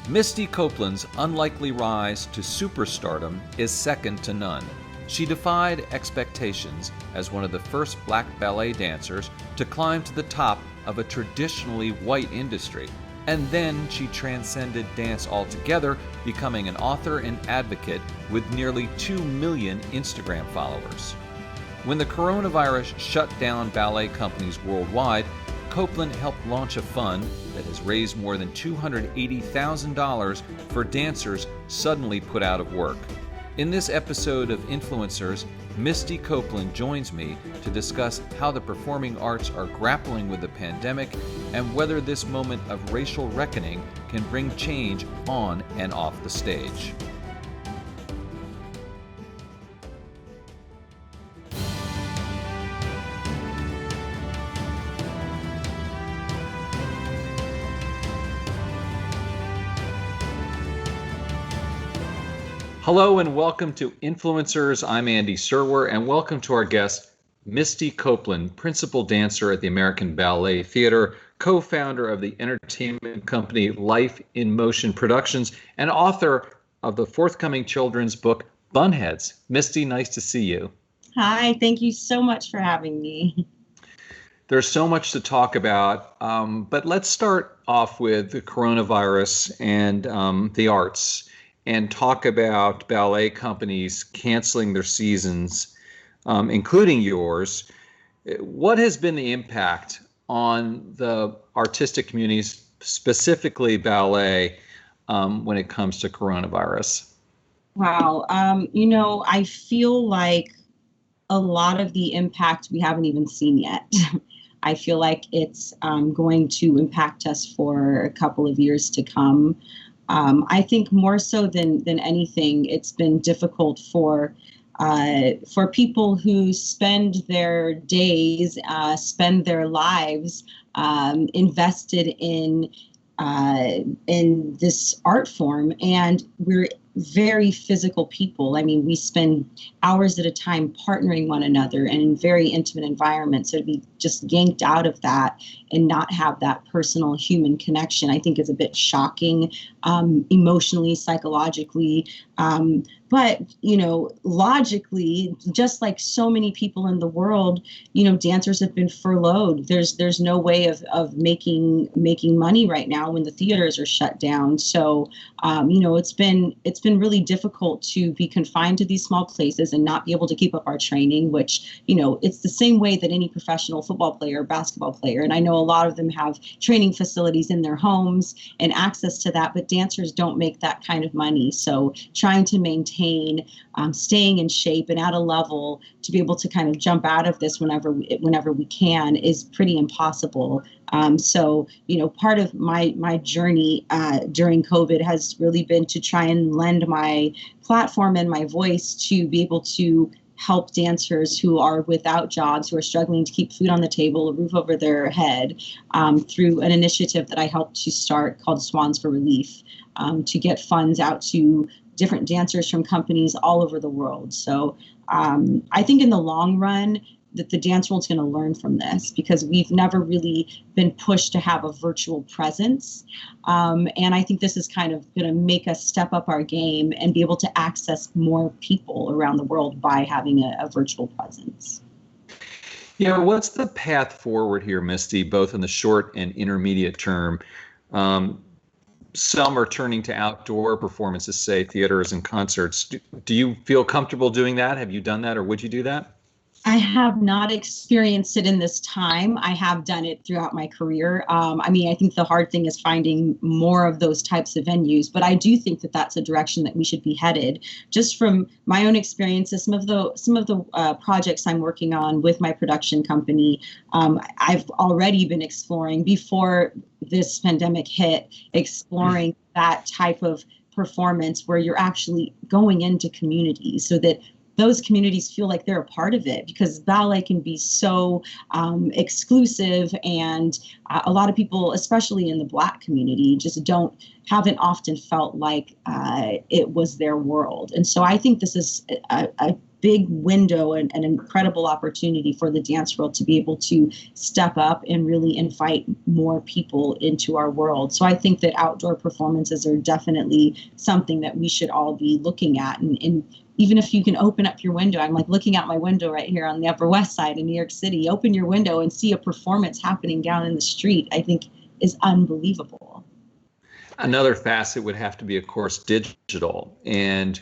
Misty Copeland's unlikely rise to superstardom is second to none. She defied expectations as one of the first black ballet dancers to climb to the top of a traditionally white industry. And then she transcended dance altogether, becoming an author and advocate with nearly 2 million Instagram followers. When the coronavirus shut down ballet companies worldwide, Copeland helped launch a fund that has raised more than $280,000 for dancers suddenly put out of work. In this episode of Influencers, Misty Copeland joins me to discuss how the performing arts are grappling with the pandemic and whether this moment of racial reckoning can bring change on and off the stage. Hello and welcome to Influencers. I'm Andy Serwer, and welcome to our guest, Misty Copeland, principal dancer at the American Ballet Theater, co-founder of the entertainment company Life in Motion Productions, and author of the forthcoming children's book, Bunheads. Misty, nice to see you. Hi, thank you so much for having me. There's so much to talk about, but let's start off with the coronavirus and the arts, and talk about ballet companies canceling their seasons, including yours. What has been the impact on the artistic communities, specifically ballet, when it comes to coronavirus? Wow. I feel like a lot of the impact we haven't even seen yet. I feel like it's going to impact us for a couple of years to come. I think more so than anything, it's been difficult for people who spend their days, spend their lives invested in this art form, and we're very physical people. I mean, we spend hours at a time partnering one another and in very intimate environments. So to be just yanked out of that and not have that personal human connection, I think is a bit shocking, emotionally, psychologically. But, logically, just like so many people in the world, dancers have been furloughed. There's no way of making money right now when the theaters are shut down. So, it's been really difficult to be confined to these small places and not be able to keep up our training, which, it's the same way that any professional football player or basketball player. And I know a lot of them have training facilities in their homes and access to that, but dancers don't make that kind of money. So trying to maintain staying in shape and at a level to be able to kind of jump out of this whenever we can is pretty impossible. So, part of my journey during COVID has really been to try and lend my platform and my voice to be able to help dancers who are without jobs, who are struggling to keep food on the table, a roof over their head, through an initiative that I helped to start called Swans for Relief, to get funds out to different dancers from companies all over the world. So I think in the long run that the dance world's going to learn from this, because we've never really been pushed to have a virtual presence. And I think this is kind of going to make us step up our game and be able to access more people around the world by having a virtual presence. Yeah, what's the path forward here, Misty, both in the short and intermediate term? Some are turning to outdoor performances, say theaters and concerts. Do you feel comfortable doing that? Have you done that, or would you do that? I have not experienced it in this time. I have done it throughout my career. I think the hard thing is finding more of those types of venues, but I do think that that's a direction that we should be headed. Just from my own experiences, some of the projects I'm working on with my production company, I've already been exploring before this pandemic hit, exploring that type of performance where you're actually going into communities so that those communities feel like they're a part of it, because ballet can be so exclusive, and a lot of people, especially in the Black community, just haven't often felt like it was their world. And so I think this is a big window and an incredible opportunity for the dance world to be able to step up and really invite more people into our world. So I think that outdoor performances are definitely something that we should all be looking at. And even if you can open up your window, I'm like looking out my window right here on the Upper West Side in New York City, open your window and see a performance happening down in the street, I think is unbelievable. Another facet would have to be, of course, digital. And,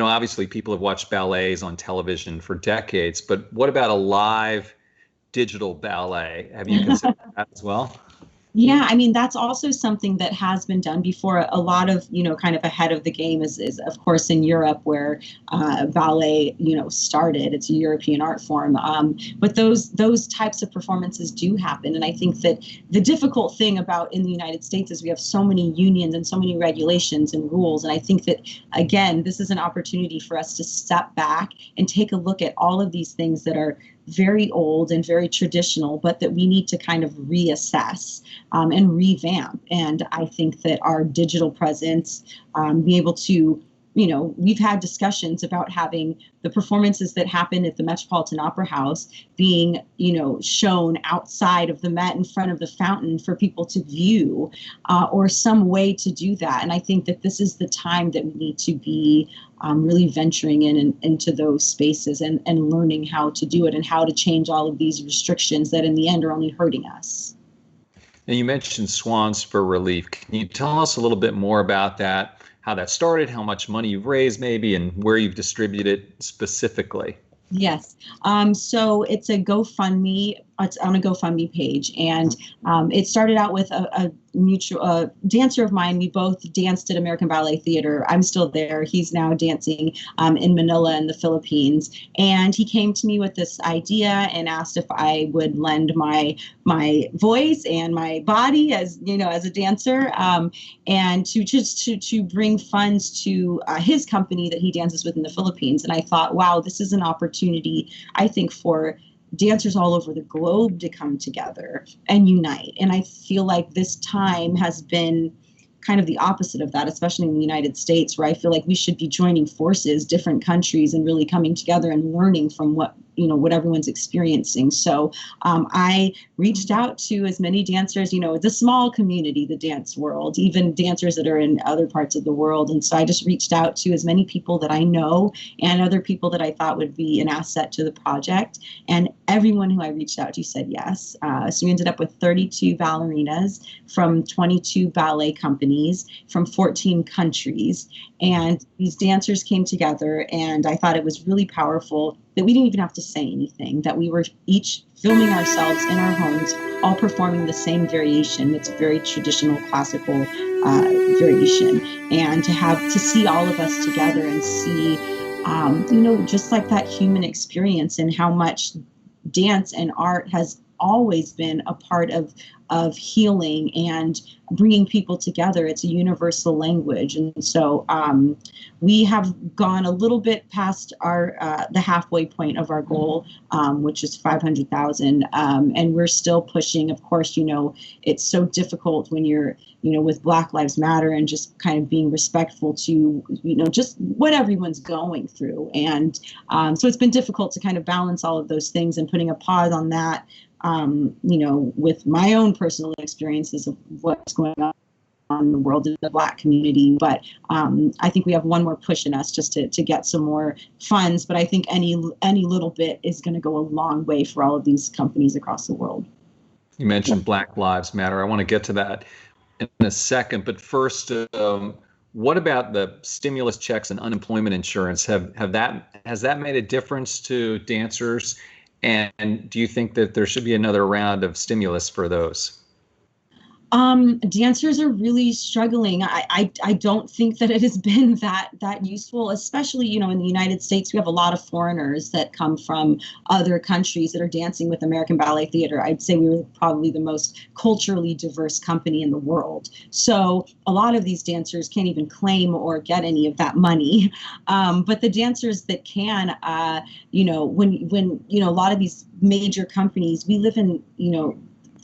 obviously people have watched ballets on television for decades, but what about a live digital ballet? Have you considered that as well? Yeah, I mean, that's also something that has been done before. A lot of, kind of ahead of the game is of course, in Europe where ballet, started. It's a European art form. But those types of performances do happen. And I think that the difficult thing about in the United States is we have so many unions and so many regulations and rules. And I think that, again, this is an opportunity for us to step back and take a look at all of these things that are very old and very traditional, but that we need to kind of reassess and revamp. And I think that our digital presence, be able to, we've had discussions about having the performances that happen at the Metropolitan Opera House being, shown outside of the Met in front of the fountain for people to view, or some way to do that. And I think that this is the time that we need to be really venturing into those spaces and learning how to do it and how to change all of these restrictions that in the end are only hurting us. And you mentioned Swans for Relief. Can you tell us a little bit more about that, how that started, how much money you've raised maybe, and where you've distributed it specifically? Yes. So it's a GoFundMe. It's on a GoFundMe page, and it started out with a mutual dancer of mine. We both danced at American Ballet Theater. I'm still there. He's now dancing in Manila in the Philippines. And he came to me with this idea and asked if I would lend my voice and my body as a dancer, and to bring funds to his company that he dances with in the Philippines. And I thought, wow, this is an opportunity, I think, for dancers all over the globe to come together and unite. And I feel like this time has been kind of the opposite of that, especially in the United States, where I feel like we should be joining forces, different countries, and really coming together and learning from what everyone's experiencing. So I reached out to as many dancers, the small community, the dance world, even dancers that are in other parts of the world. And so I just reached out to as many people that I know and other people that I thought would be an asset to the project. And everyone who I reached out to said yes. So we ended up with 32 ballerinas from 22 ballet companies from 14 countries. And these dancers came together, and I thought it was really powerful that we didn't even have to say anything, that we were each filming ourselves in our homes, all performing the same variation. It's a very traditional classical variation. And to see all of us together and see, just like that human experience and how much dance and art has always been a part of healing and bringing people together. It's a universal language. And so we have gone a little bit past the halfway point of our goal, which is 500,000. And we're still pushing. Of course, it's so difficult when you're, with Black Lives Matter and just kind of being respectful to, just what everyone's going through. And so it's been difficult to kind of balance all of those things and putting a pause on that, with my own personal experiences of what's going on in the world in the Black community. But I think we have one more push in us just to get some more funds. But I think any little bit is going to go a long way for all of these companies across the world. You mentioned Black Lives Matter. I want to get to that in a second. But first, what about the stimulus checks and unemployment insurance? Has that made a difference to dancers? And do you think that there should be another round of stimulus for those? Dancers are really struggling. I don't think that it has been that useful, especially, in the United States. We have a lot of foreigners that come from other countries that are dancing with American Ballet Theater. I'd say we were probably the most culturally diverse company in the world. So a lot of these dancers can't even claim or get any of that money. But the dancers that can, when a lot of these major companies, we live in,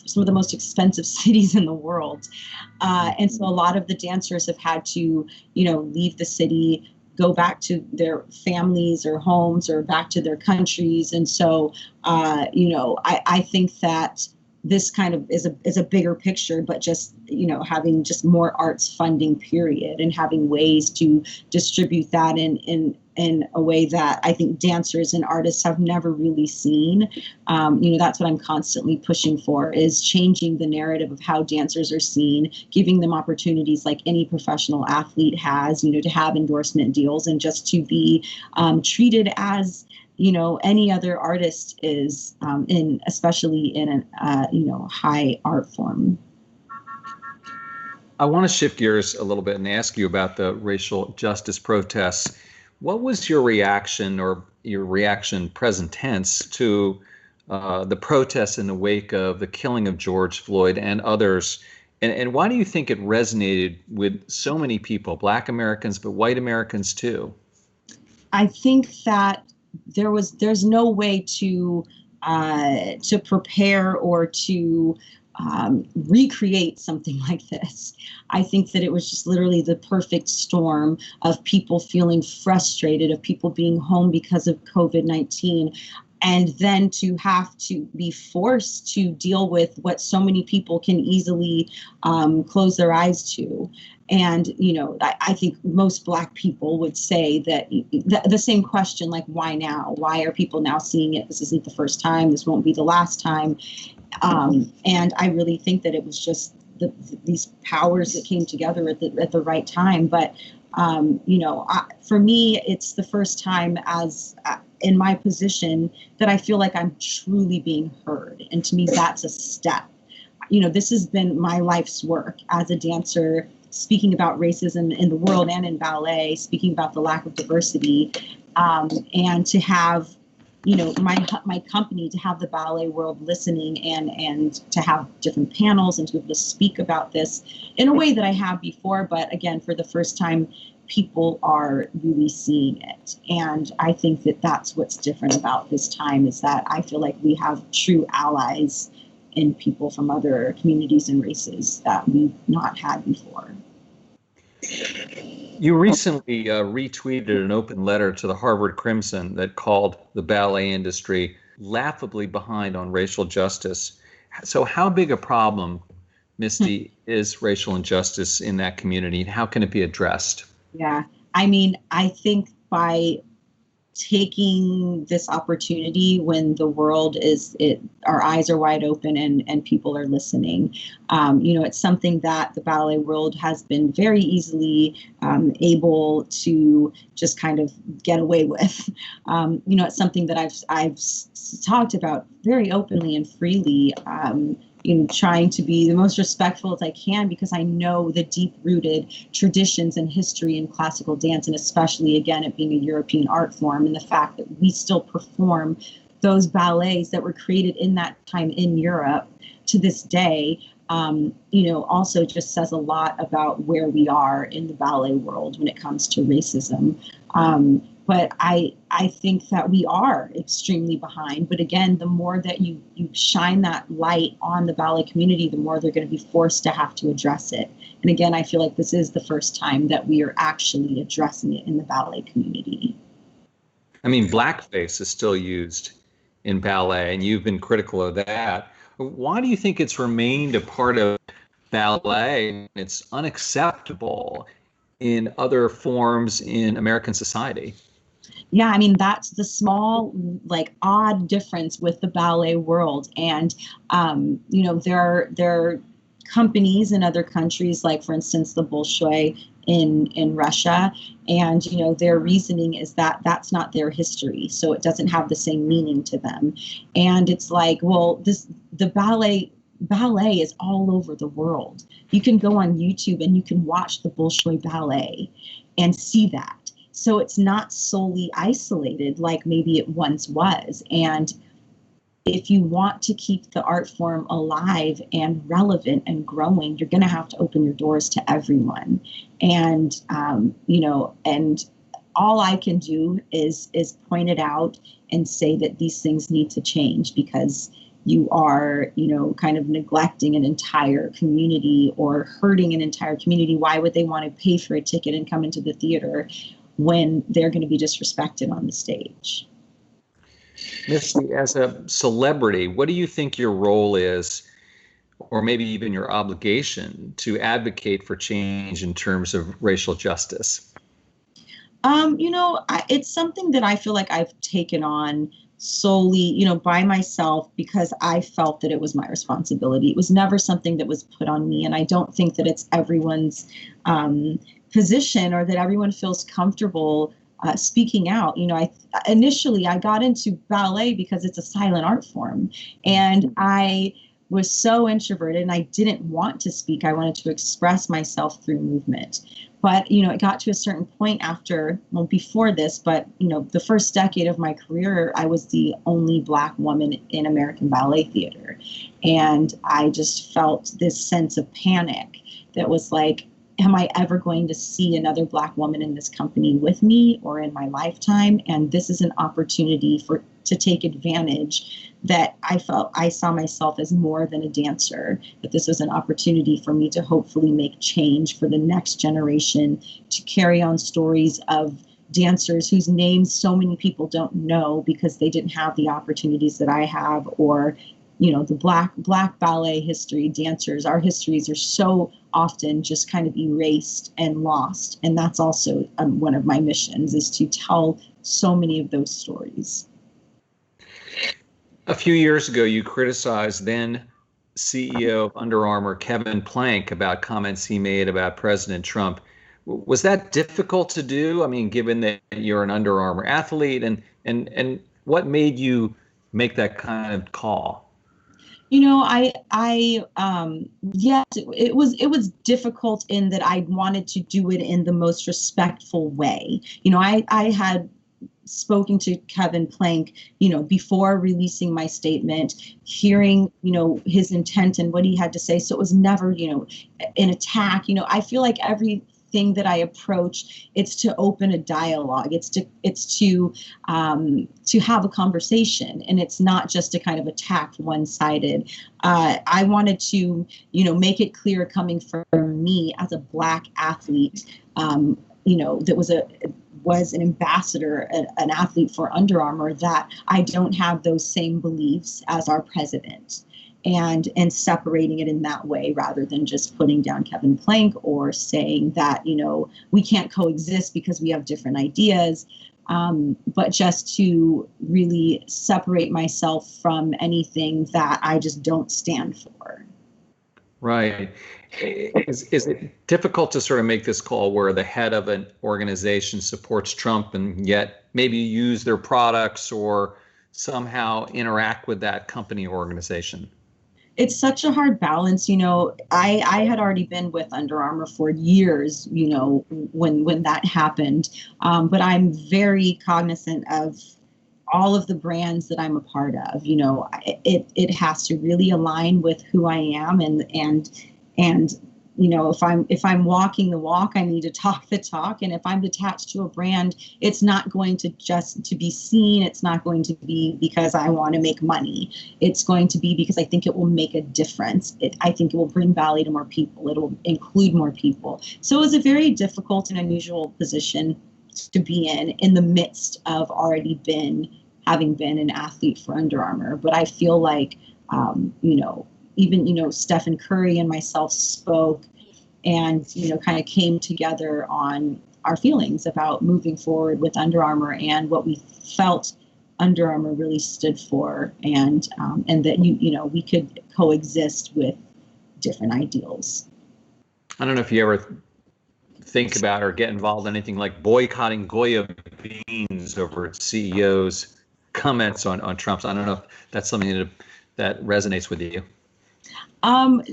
some of the most expensive cities in the world. And so a lot of the dancers have had to, leave the city, go back to their families or homes or back to their countries. And so, I think that this kind of is a bigger picture, but just, having just more arts funding, period, and having ways to distribute that in a way that I think dancers and artists have never really seen. That's what I'm constantly pushing for, is changing the narrative of how dancers are seen, giving them opportunities like any professional athlete has, to have endorsement deals and just to be treated as any other artist is, especially in a high art form. I want to shift gears a little bit and ask you about the racial justice protests. What was your reaction, or your reaction present tense, to the protests in the wake of the killing of George Floyd and others? And why do you think it resonated with so many people, Black Americans, but white Americans too? I think that there's no way to prepare or to recreate something like this. I think that it was just literally the perfect storm of people feeling frustrated, of people being home because of COVID-19, and then to have to be forced to deal with what so many people can easily close their eyes to. And, I think most Black people would say that the same question, like, why now? Why are people now seeing it? This isn't the first time. This won't be the last time. And I really think that it was just these powers that came together at the right time. But, for me, it's the first time in my position that I feel like I'm truly being heard. And to me, that's a step. This has been my life's work as a dancer, speaking about racism in the world and in ballet, speaking about the lack of diversity, and to have, my company, to have the ballet world listening and to have different panels and to be able to speak about this in a way that I have before. But again, for the first time, people are really seeing it. And I think that that's what's different about this time, is that I feel like we have true allies in people from other communities and races that we've not had before. You recently retweeted an open letter to the Harvard Crimson that called the ballet industry laughably behind on racial justice. So how big a problem, Misty, is racial injustice in that community, and how can it be addressed? Yeah, I think by taking this opportunity when the world our eyes are wide open and people are listening. It's something that the ballet world has been very easily able to just kind of get away with. It's something that I've talked about very openly and freely, trying to be the most respectful as I can, because I know the deep-rooted traditions and history in classical dance, and especially, again, it being a European art form, and the fact that we still perform those ballets that were created in that time in Europe to this day, also just says a lot about where we are in the ballet world when it comes to racism. But I think that we are extremely behind. But again, the more that you shine that light on the ballet community, the more they're going to be forced to have to address it. And again, I feel like this is the first time that we are actually addressing it in the ballet community. Blackface is still used in ballet, and you've been critical of that. Why do you think it's remained a part of ballet? It's unacceptable in other forms in American society. Yeah, that's the small, odd difference with the ballet world. And, there are companies in other countries, like, for instance, the Bolshoi in Russia. And, their reasoning is that that's not their history, so it doesn't have the same meaning to them. And it's like, well, the ballet is all over the world. You can go on YouTube and you can watch the Bolshoi ballet and see that. So it's not solely isolated like maybe it once was. And if you want to keep the art form alive and relevant and growing, you're going to have to open your doors to everyone. And, and all I can do is point it out and say that these things need to change, because you are, kind of neglecting an entire community or hurting an entire community. Why would they want to pay for a ticket and come into the theater when they're going to be disrespected on the stage. Misty, as a celebrity, what do you think your role is, or maybe even your obligation, to advocate for change in terms of racial justice? It's something that I feel like I've taken on solely, by myself, because I felt that it was my responsibility. It was never something that was put on me. And I don't think that it's everyone's position, or that everyone feels comfortable speaking out. Initially I got into ballet because it's a silent art form, and I was so introverted and I didn't want to speak. I wanted to express myself through movement. But, it got to a certain point before this, but, the first decade of my career, I was the only Black woman in American Ballet Theater. And I just felt this sense of panic that was like, am I ever going to see another Black woman in this company with me or in my lifetime? And this is an opportunity to take advantage, that I saw myself as more than a dancer, that this was an opportunity for me to hopefully make change for the next generation, to carry on stories of dancers whose names so many people don't know because they didn't have the opportunities that I have, or the black ballet history dancers. Our histories are so often just kind of erased and lost. And that's also one of my missions, is to tell so many of those stories. A few years ago, you criticized then CEO of Under Armour, Kevin Plank, about comments he made about President Trump. Was that difficult to do? I mean, given that you're an Under Armour athlete, and what made you make that kind of call? Yes, it was difficult in that I wanted to do it in the most respectful way. I had spoken to Kevin Plank, before releasing my statement, hearing, his intent and what he had to say. So it was never, an attack. I feel like everything that I approach, it's to open a dialogue. It's to have a conversation, and it's not just to kind of attack one-sided. I wanted to, make it clear, coming from me as a Black athlete, that was an ambassador, an athlete for Under Armour, that I don't have those same beliefs as our president, and separating it in that way, rather than just putting down Kevin Plank or saying that, we can't coexist because we have different ideas, but just to really separate myself from anything that I just don't stand for. Right. Is it difficult to sort of make this call where the head of an organization supports Trump and yet maybe use their products or somehow interact with that company or organization? It's such a hard balance. I had already been with Under Armour for years, when that happened. But I'm very cognizant of all of the brands that I'm a part of. It has to really align with who I am, and if I'm walking the walk, I need to talk the talk. And if I'm attached to a brand, it's not going to just to be seen. It's not going to be because I want to make money. It's going to be because I think it will make a difference. I think it will bring ballet to more people. It'll include more people. So it was a very difficult and unusual position to be in the midst of having been an athlete for Under Armour. But I feel like, even, Stephen Curry and myself spoke and, kind of came together on our feelings about moving forward with Under Armour and what we felt Under Armour really stood for, and that, we could coexist with different ideals. I don't know if you ever think about or get involved in anything like boycotting Goya beans over CEOs' comments on Trump's. I don't know if that's something that resonates with you.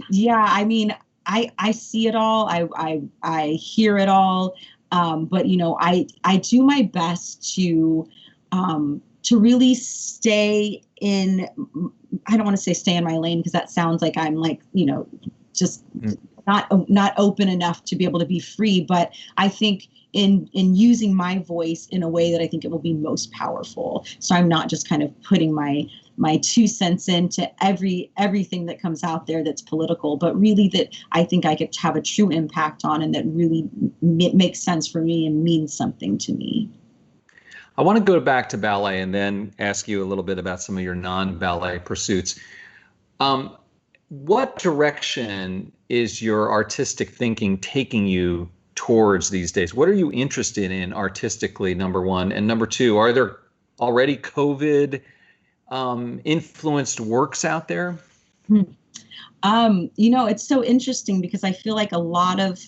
Yeah, I mean, I see it all. I hear it all. But I do my best to really stay in. I don't want to say stay in my lane, because that sounds like I'm like, just not open enough to be able to be free. But I think in using my voice in a way that I think it will be most powerful. So I'm not just kind of putting my my 2 cents into everything that comes out there that's political, but really that I think I could have a true impact on, and that really makes sense for me and means something to me. I want to go back to ballet and then ask you a little bit about some of your non-ballet pursuits. What direction is your artistic thinking taking you towards these days? What are you interested in artistically, number one? And number two, are there already COVID influenced works out there? It's so interesting because I feel like a lot of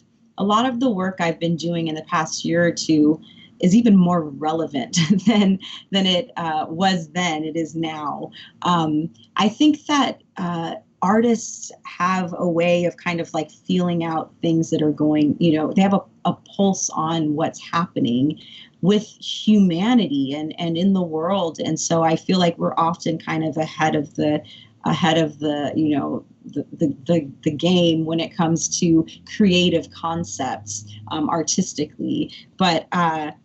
the work I've been doing in the past year or two is even more relevant than it was then. It is now. I think that artists have a way of kind of like feeling out things that are going, they have a pulse on what's happening with humanity and in the world. And so I feel like we're often kind of ahead of the the game when it comes to creative concepts artistically. But I've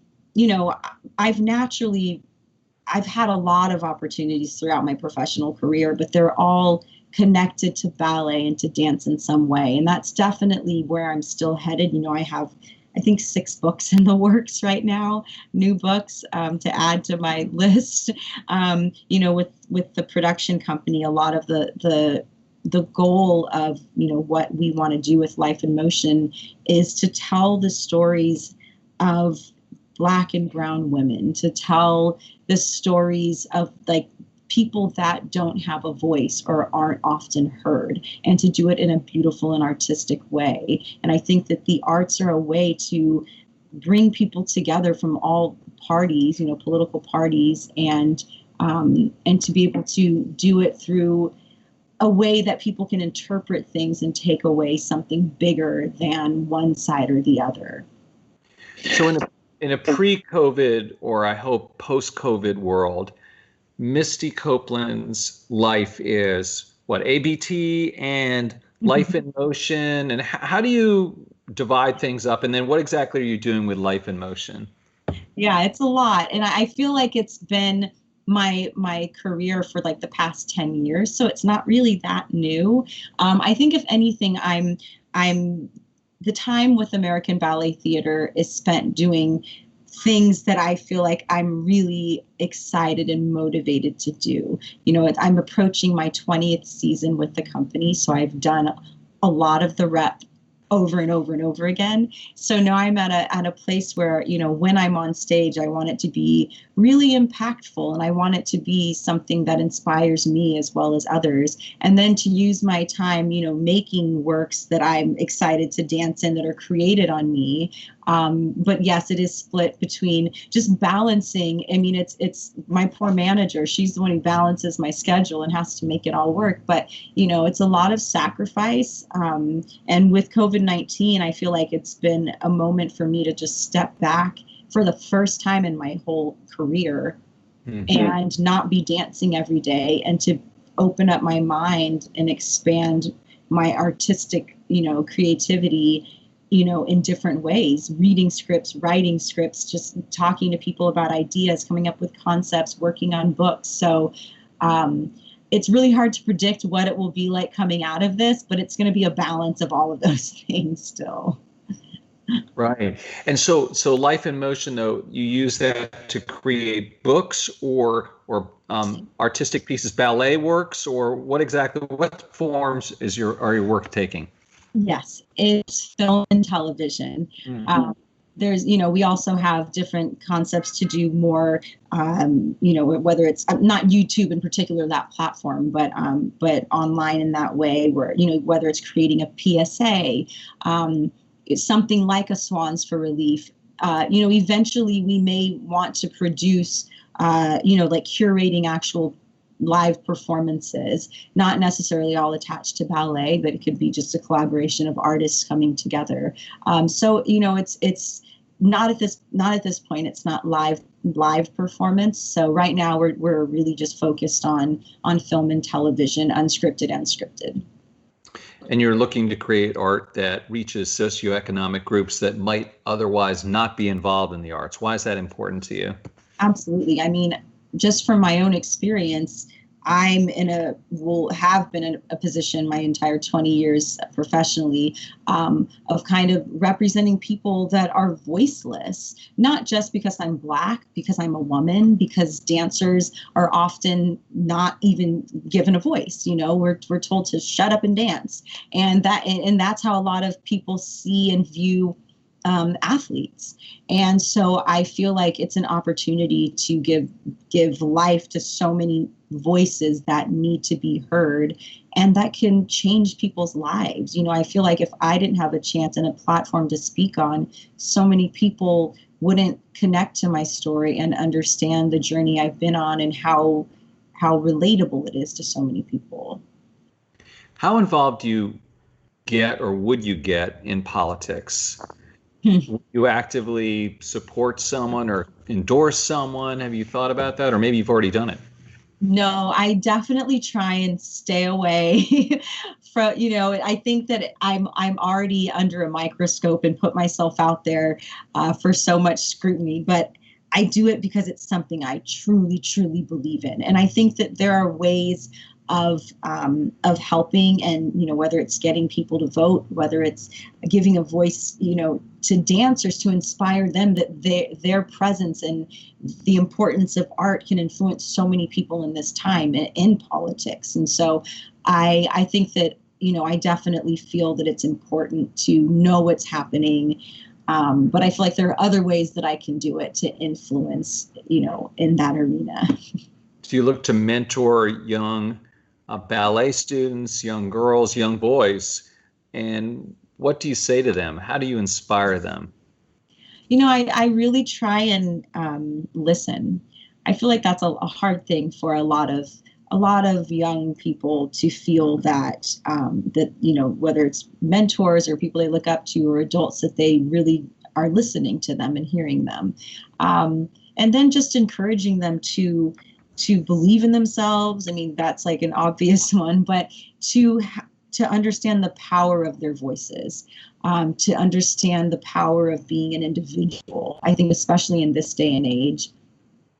had a lot of opportunities throughout my professional career, but they're all connected to ballet and to dance in some way. And that's definitely where I'm still headed. I have, I think, 6 books in the works right now, new books to add to my list. With the production company, a lot of the goal of, what we want to do with Life in Motion is to tell the stories of Black and brown women, to tell the stories of like people that don't have a voice or aren't often heard, and to do it in a beautiful and artistic way. And I think that the arts are a way to bring people together from all parties, political parties, and to be able to do it through a way that people can interpret things and take away something bigger than one side or the other. So in a pre-COVID, or I hope post-COVID world, Misty Copeland's life is what, ABT and Life in Motion, and how do you divide things up? And then what exactly are you doing with Life in Motion? Yeah, it's a lot. And I feel like it's been my career for like the past 10 years. So it's not really that new. I think if anything, the time with American Ballet Theater is spent doing things that I feel like I'm really excited and motivated to do. I'm approaching my 20th season with the company, so I've done a lot of the rep over and over and over again. So now I'm at a place where, when I'm on stage, I want it to be really impactful, and I want it to be something that inspires me as well as others. And then to use my time, making works that I'm excited to dance in that are created on me. But yes, it is split between just balancing. I mean, it's my poor manager. She's the one who balances my schedule and has to make it all work. But, it's a lot of sacrifice. And with COVID-19, I feel like it's been a moment for me to just step back for the first time in my whole career, and not be dancing every day, and to open up my mind and expand my artistic, creativity, in different ways, reading scripts, writing scripts, just talking to people about ideas, coming up with concepts, working on books. So it's really hard to predict what it will be like coming out of this, but it's going to be a balance of all of those things still. Right. And so Life in Motion, though, you use that to create books or artistic pieces, ballet works, or what forms are your work taking? Yes, it's film and television. There's, we also have different concepts to do more, whether it's not YouTube in particular, that platform, but online in that way, where, whether it's creating a PSA, it's something like a Swans for Relief. Eventually we may want to produce, like curating actual live performances, not necessarily all attached to ballet, but it could be just a collaboration of artists coming together. So it's not at this point. It's not live performance. So right now we're really just focused on film and television, unscripted and scripted. And you're looking to create art that reaches socioeconomic groups that might otherwise not be involved in the arts. Why is that important to you? Absolutely. I mean, just from my own experience, will have been in a position my entire 20 years professionally, of kind of representing people that are voiceless, not just because I'm Black, because I'm a woman, because dancers are often not even given a voice. We're told to shut up and dance. And that's how a lot of people see and view athletes. And so I feel like it's an opportunity to give life to so many voices that need to be heard and that can change people's lives. I feel like if I didn't have a chance and a platform to speak on, so many people wouldn't connect to my story and understand the journey I've been on and how relatable it is to so many people. How involved do you get, or would you get, in politics? You actively support someone or endorse someone? Have you thought about that? Or maybe you've already done it. No, I definitely try and stay away from, I think that I'm already under a microscope and put myself out there for so much scrutiny, but I do it because it's something I truly, truly believe in. And I think that there are ways of helping, and whether it's getting people to vote, whether it's giving a voice to dancers, to inspire them, that their presence and the importance of art can influence so many people in this time in politics. And so I think that I definitely feel that it's important to know what's happening, but I feel like there are other ways that I can do it to influence in that arena. Do you look to mentor young ballet students, young girls, young boys, and what do you say to them? How do you inspire them? I really try and listen. I feel like that's a hard thing for a lot of young people to feel that whether it's mentors or people they look up to or adults, that they really are listening to them and hearing them, and then just encouraging them to believe in themselves. I mean, that's like an obvious one, but to understand the power of their voices, to understand the power of being an individual. I think especially in this day and age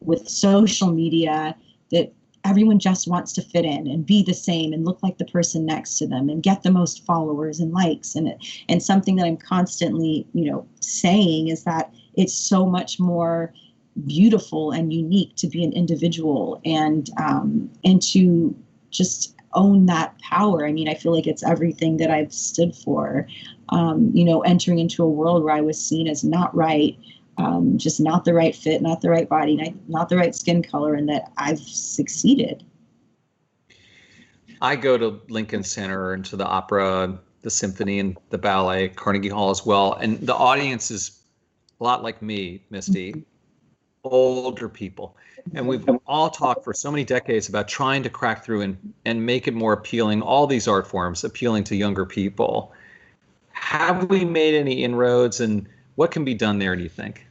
with social media, that everyone just wants to fit in and be the same and look like the person next to them and get the most followers and likes. And something that I'm constantly, saying is that it's so much more beautiful and unique to be an individual and to just own that power. I mean, I feel like it's everything that I've stood for, entering into a world where I was seen as not right, just not the right fit, not the right body, not the right skin color, and that I've succeeded. I go to Lincoln Center and to the opera, the symphony, and the ballet, Carnegie Hall as well. And the audience is a lot like me, Misty, older people. And we've all talked for so many decades about trying to crack through and make it more appealing, all these art forms appealing to younger people. Have we made any inroads, and what can be done there, do you think?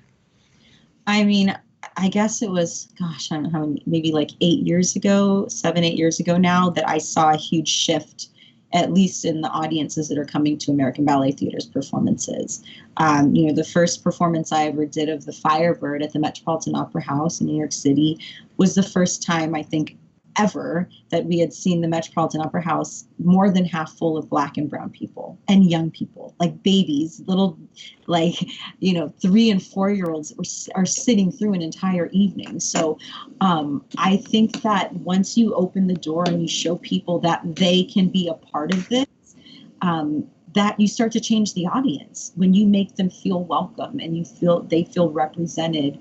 I mean, I guess it was, I don't know how many, maybe like 8 years ago, 7, 8 years ago now, that I saw a huge shift, at least in the audiences that are coming to American Ballet Theater's performances. The first performance I ever did of The Firebird at the Metropolitan Opera House in New York City was the first time, I think, ever that we had seen the Metropolitan Opera House more than half full of Black and brown people and young people, like babies, little, 3 and 4 year olds are sitting through an entire evening. So I think that once you open the door and you show people that they can be a part of this, that you start to change the audience when you make them feel welcome and they feel represented.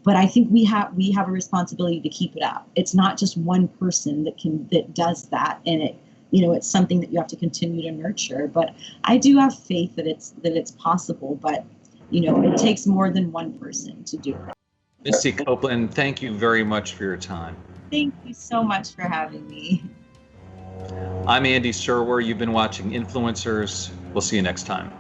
But I think we have a responsibility to keep it up. It's not just one person that does that, and it's something that you have to continue to nurture. But I do have faith that it's possible. But it takes more than one person to do it. Misty Copeland, thank you very much for your time. Thank you so much for having me. I'm Andy Serwer. You've been watching Influencers. We'll see you next time.